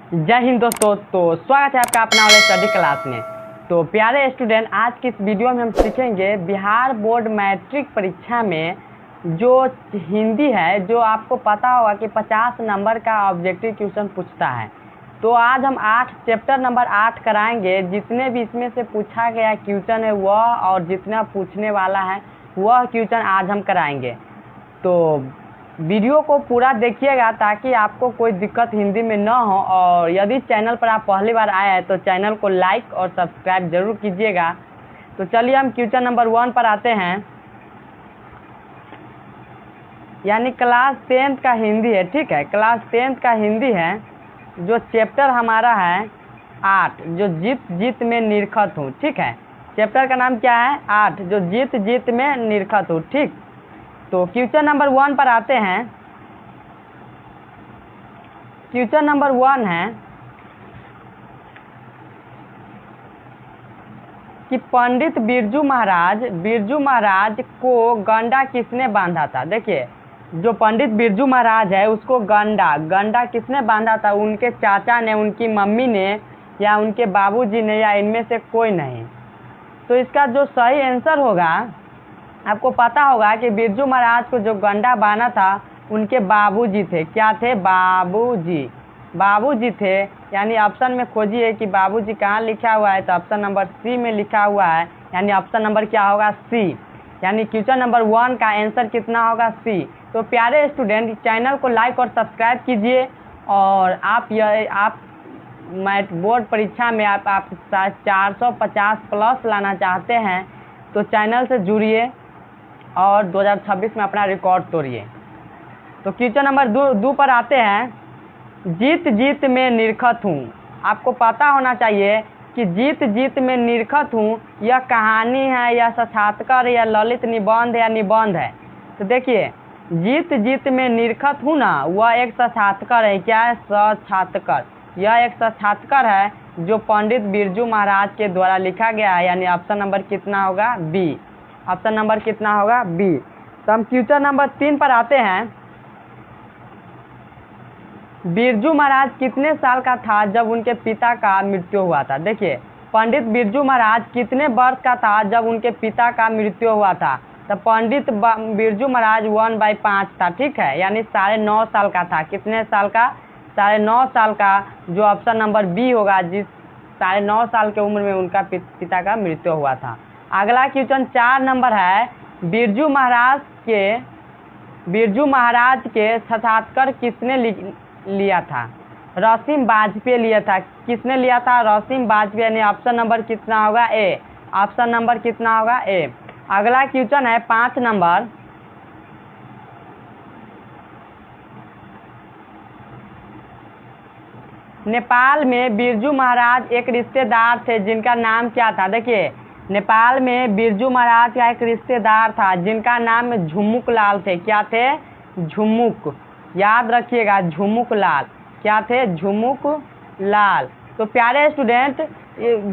जय हिंद दोस्तों। तो स्वागत है आपका अपना वाले स्टडी क्लास में। तो प्यारे स्टूडेंट, आज की इस वीडियो में हम सीखेंगे बिहार बोर्ड मैट्रिक परीक्षा में जो हिंदी है, जो आपको पता होगा कि 50 नंबर का ऑब्जेक्टिव क्वेश्चन पूछता है। तो आज हम चैप्टर नंबर 8 कराएंगे। जितने भी इसमें से पूछा गया क्वेश्चन है वह, और जितना पूछने वाला है वह क्वेश्चन आज हम कराएंगे। तो वीडियो को पूरा देखिएगा ताकि आपको कोई दिक्कत हिंदी में न हो। और यदि चैनल पर आप पहली बार आए हैं तो चैनल को लाइक और सब्सक्राइब जरूर कीजिएगा। तो चलिए हम क्वेश्चन नंबर 1 पर आते हैं, यानी क्लास 10th का हिंदी है। ठीक है, क्लास 10th का हिंदी है। जो चैप्टर हमारा है 8, जो जीत जीत में निरखत हूँ। ठीक है, चैप्टर का नाम क्या है? 8, जो जीत जीत में निरखत हूँ। ठीक, तो क्वेश्चन नंबर 1 पर आते हैं। क्वेश्चन नंबर 1 है कि पंडित बिरजू महाराज को गंडा किसने बांधा था? देखिए, जो पंडित बिरजू महाराज है उसको गंडा किसने बांधा था? उनके चाचा ने, उनकी मम्मी ने, या उनके बाबूजी ने, या इनमें से कोई नहीं। तो इसका जो सही आंसर होगा, आपको पता होगा कि बिरजू महाराज को जो गंडा बांधा था उनके बाबूजी थे। क्या थे? बाबूजी थे। यानी ऑप्शन में खोजिए कि बाबूजी कहाँ लिखा हुआ है, तो ऑप्शन नंबर सी में लिखा हुआ है। यानी ऑप्शन नंबर क्या होगा? सी। यानी क्वेश्चन नंबर 1 का आंसर कितना होगा? सी। तो प्यारे स्टूडेंट, चैनल को लाइक और सब्सक्राइब कीजिए। और आप मैथ बोर्ड परीक्षा में आप 450 प्लस लाना चाहते हैं तो चैनल से जुड़िए और 2026 में अपना रिकॉर्ड तोड़िए। तो क्वेश्चन नंबर 2 पर आते हैं। जीत जीत में निरखत हूँ। आपको पता होना चाहिए कि जीत जीत में निरखत हूँ यह कहानी है, या साक्षात्कार, या ललित निबंध, या निबंध है। तो देखिए, जीत जीत में निरखत हूँ ना, वह एक साक्षात्कार है। क्या है? साक्षात्कार। यह एक साक्षात्कार है जो पंडित बिरजू महाराज के द्वारा लिखा गया है। यानी ऑप्शन नंबर कितना होगा? बी। ऑप्शन नंबर कितना होगा? बी। तो हम क्वेश्चन नंबर 3 पर आते हैं। बिरजू महाराज कितने साल का था जब उनके पिता का मृत्यु हुआ था? देखिए, पंडित बिरजू महाराज कितने वर्ष का था जब उनके पिता का मृत्यु हुआ था? तो पंडित बिरजू महाराज 1/5 था। ठीक है, यानी 9.5 साल का था। कितने साल का? 9.5 साल का, जो ऑप्शन नंबर बी होगा, जिस 9.5 साल की उम्र में उनका पिता का मृत्यु हुआ था। अगला क्वेश्चन 4 नंबर है। बिरजू महाराज के साक्षात्कार किसने लिया था? रसीम वाजपेयी लिया था। किसने लिया था? रसीम वाजपेयी। यानी ऑप्शन नंबर कितना होगा? ए। ऑप्शन नंबर कितना होगा? ए। अगला क्वेश्चन है 5 नंबर। नेपाल में बिरजू महाराज एक रिश्तेदार थे जिनका नाम क्या था? देखिए, नेपाल में बिरजू महाराज का एक रिश्तेदार था जिनका नाम झुमुक लाल थे। क्या थे? झुमुक। याद रखिएगा, झुमुक लाल। क्या थे? झुमुक लाल। तो प्यारे स्टूडेंट,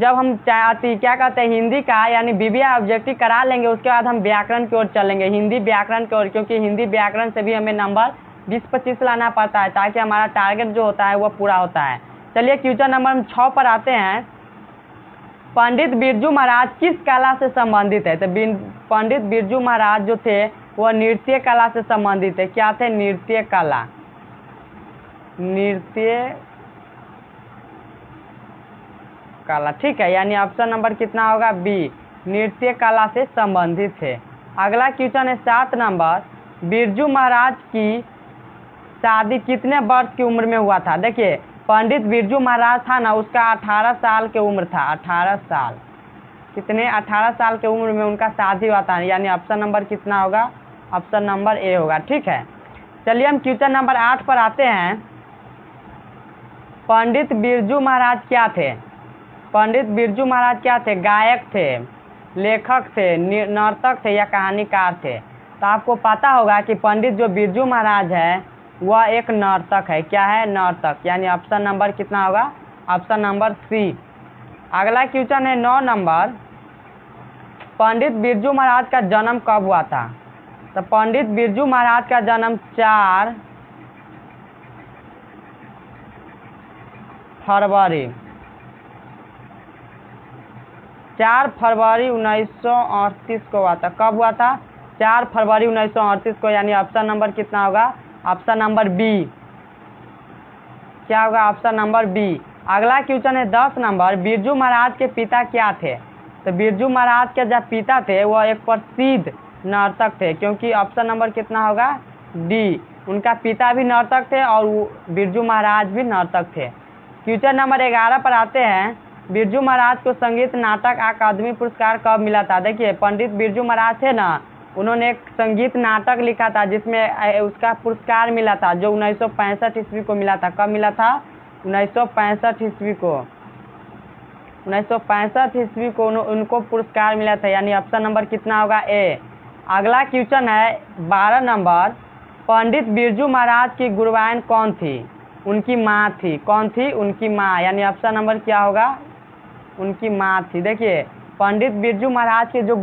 जब हम क्या कहते हैं हिंदी का, यानी बीबीए ऑब्जेक्टिव करा लेंगे, उसके बाद हम व्याकरण की ओर चलेंगे, हिंदी व्याकरण की ओर। क्योंकि हिंदी व्याकरण से भी हमें नंबर 20-25 लाना पड़ता है ताकि हमारा टारगेट जो होता है वह पूरा होता है। चलिए क्वेश्चन नंबर 6 पर आते हैं। पंडित बिरजू महाराज किस कला से संबंधित है? तो पंडित बिरजू महाराज जो थे वह नृत्य कला से संबंधित है। क्या थे? नृत्य कला। ठीक है, यानी ऑप्शन नंबर कितना होगा? बी। नृत्य कला से संबंधित है। अगला क्वेश्चन है 7 नंबर। बिरजू महाराज की शादी कितने वर्ष की उम्र में हुआ था? देखिए, पंडित बिरजू महाराज था ना, उसका 18 साल की उम्र था। 18 साल। कितने? 18 साल की उम्र में उनका शादी हुआ था। यानी ऑप्शन नंबर कितना होगा? ऑप्शन नंबर ए होगा। ठीक है, चलिए हम क्वेश्चन नंबर 8 पर आते हैं। पंडित बिरजू महाराज क्या थे? पंडित बिरजू महाराज क्या थे? गायक थे, लेखक थे, नर्तक थे, या कहानीकार थे? तो आपको पता होगा कि पंडित जो बिरजू महाराज है वह एक नर्तक है। क्या है? नर्तक। यानी ऑप्शन नंबर कितना होगा? Option number C. अगला क्वेश्चन है 9 नंबर। पंडित बिरजू महाराज का जन्म कब हुआ था? तो पंडित बिरजू महाराज का जन्म 4 फरवरी 4 फरवरी 1938 को हुआ था। कब हुआ था? 4 फरवरी 1938 को, यानी ऑप्शन नंबर कितना होगा? Option number B. क्या होगा? Option number B. अगला क्वेश्चन है 10 नंबर, बिरजू महाराज के पिता क्या थे? तो बिरजू महाराज के जो पिता थे वह एक प्रसिद्ध नर्तक थे, क्योंकि ऑप्शन नंबर कितना होगा? डी। उनका पिता भी नर्तक थे और बिरजू महाराज भी नर्तक थे। क्वेश्चन नंबर 11 पर आते हैं, बिरजू महाराज को संगीत नाटक अकादमी पुरस्कार कब मिला था? देखिए, पंडित बिरजू महाराज थे ना, उन्होंने एक संगीत नाटक लिखा था जिसमें उसका पुरस्कार मिला था, जो 1965 ईस्वी को मिला था। कब मिला था? 1965 ईस्वी को। 1965 ईस्वी को उनको पुरस्कार मिला था, यानी ऑप्शन नंबर कितना होगा? ए। अगला क्वेश्चन है 12 नंबर, पंडित बिरजू महाराज की गुरुआइन कौन थी? उनकी माँ थी। कौन थी? उनकी माँ, यानी ऑप्शन नंबर क्या होगा? उनकी माँ थी। देखिए, पंडित बिरजू महाराज के जो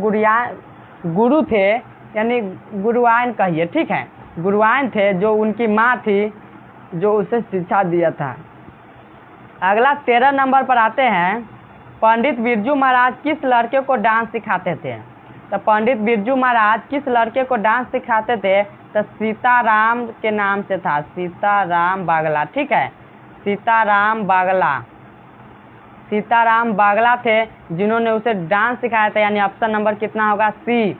गुरु थे, यानी गुरुआइन कहिए, ठीक है, गुरुआइन थे, जो उनकी माँ थी, जो उसे शिक्षा दिया था। अगला 13 नंबर पर आते हैं, पंडित बिरजू महाराज किस लड़के को डांस सिखाते थे? तो पंडित बिरजू महाराज किस लड़के को डांस सिखाते थे? तो सीताराम के नाम से था, सीताराम बागला, ठीक है, सीताराम बागला। सीताराम बागला थे जिन्होंने उसे डांस सिखाया था, यानी ऑप्शन नंबर कितना होगा? सी।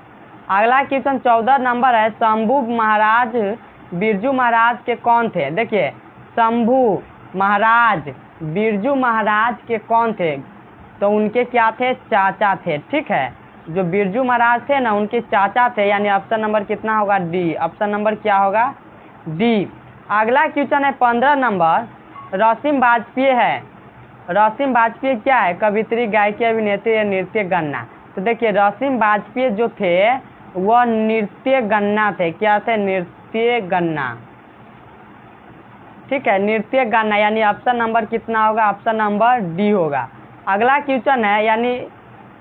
अगला क्वेश्चन 14 नंबर है, शंभू महाराज बिरजू महाराज के कौन थे? देखिए, शंभू महाराज बिरजू महाराज के कौन थे? तो उनके क्या थे? चाचा थे, ठीक है, जो बिरजू महाराज थे ना, उनके चाचा थे, यानी ऑप्शन नंबर कितना होगा? डी। ऑप्शन नंबर क्या होगा? डी। अगला क्वेश्चन है 15 नंबर, रसीम वाजपेयी है। रसीम वाजपेयी क्या है? कवित्री, गायकी, अभिनेत्री या नृत्य गन्ना? तो देखिए, रसीम वाजपेयी जो थे वह नृत्य गन्ना थे। क्या थे? नृत्य गन्ना, ठीक है, नृत्य गन्ना, यानी ऑप्शन नंबर कितना होगा? ऑप्शन नंबर डी होगा। अगला क्वेश्चन है, यानी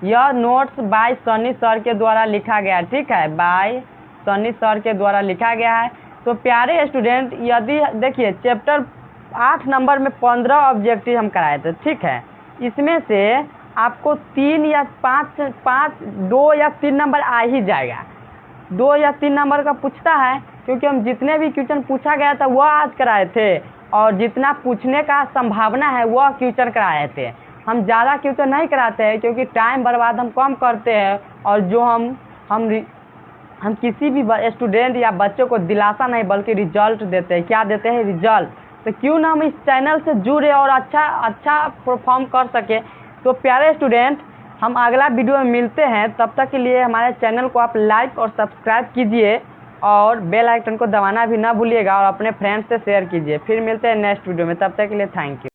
यह नोट्स बाय सनी सर के द्वारा लिखा गया, ठीक है, बाय सनी सर के द्वारा लिखा गया है। तो प्यारे स्टूडेंट, यदि देखिए चैप्टर 8 नंबर में 15 ऑब्जेक्टिव हम कराए थे, ठीक है, इसमें से आपको 3 या 5 2 या 3 नंबर आ ही जाएगा। 2 या 3 नंबर का पूछता है, क्योंकि हम जितने भी क्वेश्चन पूछा गया था वह आज कराए थे, और जितना पूछने का संभावना है वह क्वेश्चन कराए थे। हम ज़्यादा क्वेश्चन नहीं कराते हैं, क्योंकि टाइम बर्बाद हम कम करते हैं, और जो हम किसी भी स्टूडेंट या बच्चों को दिलासा नहीं बल्कि रिजल्ट देते हैं। क्या देते हैं? रिजल्ट। तो क्यों ना हम इस चैनल से जुड़े और अच्छा परफॉर्म कर सके। तो प्यारे स्टूडेंट, हम अगला वीडियो में मिलते हैं, तब तक के लिए हमारे चैनल को आप लाइक और सब्सक्राइब कीजिए, और बेल आइकन को दबाना भी ना भूलिएगा, और अपने फ्रेंड्स से शेयर कीजिए। फिर मिलते हैं नेक्स्ट वीडियो में, तब तक के लिए थैंक यू।